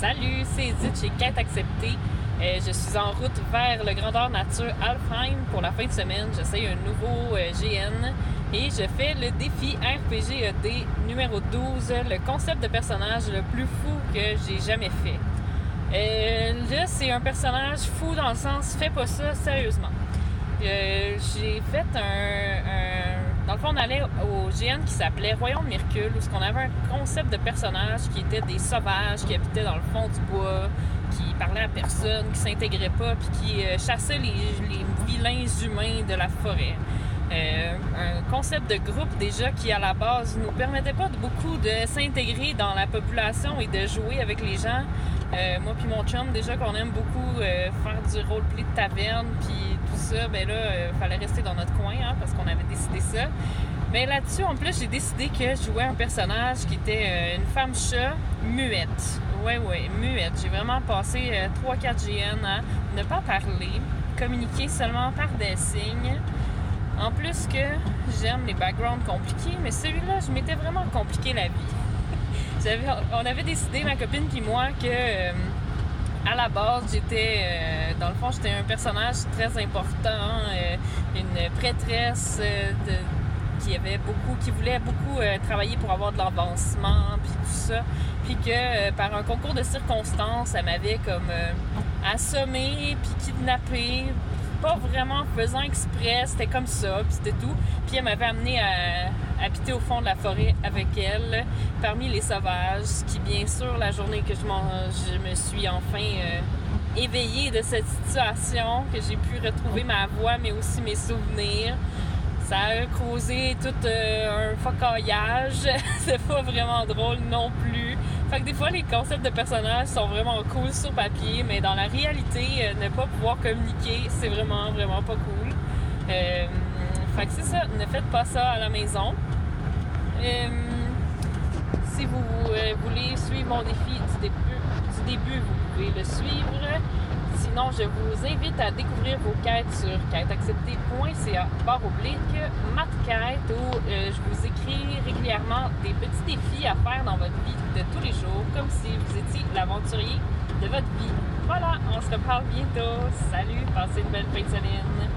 Salut, c'est Edith chez Quête Acceptée. Je suis en route vers le Grandeur Nature Alfheim pour la fin de semaine. J'essaye un nouveau GN et je fais le défi RPG-ED numéro 12, le concept de personnage le plus fou que j'ai jamais fait. Là, c'est un personnage fou dans le sens, fais pas ça sérieusement. J'ai fait dans le fond, on allait au GN qui s'appelait Royaume Myrcule, où on avait un concept de personnage qui était des sauvages qui habitaient dans le fond du bois, qui parlaient à personne, qui s'intégraient pas, puis qui chassaient les vilains humains de la forêt. Un concept de groupe déjà qui à la base nous permettait pas beaucoup de s'intégrer dans la population et de jouer avec les gens. Moi puis mon chum, déjà qu'on aime beaucoup faire du roleplay de taverne puis tout ça, ben là, fallait rester dans notre coin parce qu'on avait décidé ça. Mais là-dessus, en plus, j'ai décidé que je jouais un personnage qui était une femme-chat muette. Ouais, muette. J'ai vraiment passé 3-4 GN à ne pas parler, communiquer seulement par des signes. En plus que j'aime les backgrounds compliqués, mais celui-là, je m'étais vraiment compliqué la vie. On avait décidé, ma copine et moi, que à la base, dans le fond, j'étais un personnage très important, une prêtresse qui voulait beaucoup travailler pour avoir de l'avancement, puis tout ça. Puis que par un concours de circonstances, elle m'avait comme assommée, puis kidnappée, pas vraiment faisant exprès, c'était comme ça, puis c'était tout. Puis elle m'avait amenée à habiter au fond de la forêt avec elle, parmi les sauvages, ce qui, bien sûr, la journée que je me suis enfin éveillée de cette situation, que j'ai pu retrouver ma voix, mais aussi mes souvenirs, ça a causé tout un focaillage. C'est pas vraiment drôle non plus. Fait que des fois, les concepts de personnages sont vraiment cool sur papier, mais dans la réalité, ne pas pouvoir communiquer, c'est vraiment, vraiment pas cool. Fait que c'est ça, ne faites pas ça à la maison. Si vous voulez suivre mon défi du début, vous pouvez le suivre. Sinon, je vous invite à découvrir vos quêtes sur quêteacceptée.ca/matquête où je vous écris régulièrement des petits défis à faire dans votre vie de tous les jours, comme si vous étiez l'aventurier de votre vie. Voilà, on se reparle bientôt. Salut, passez une belle fin de semaine.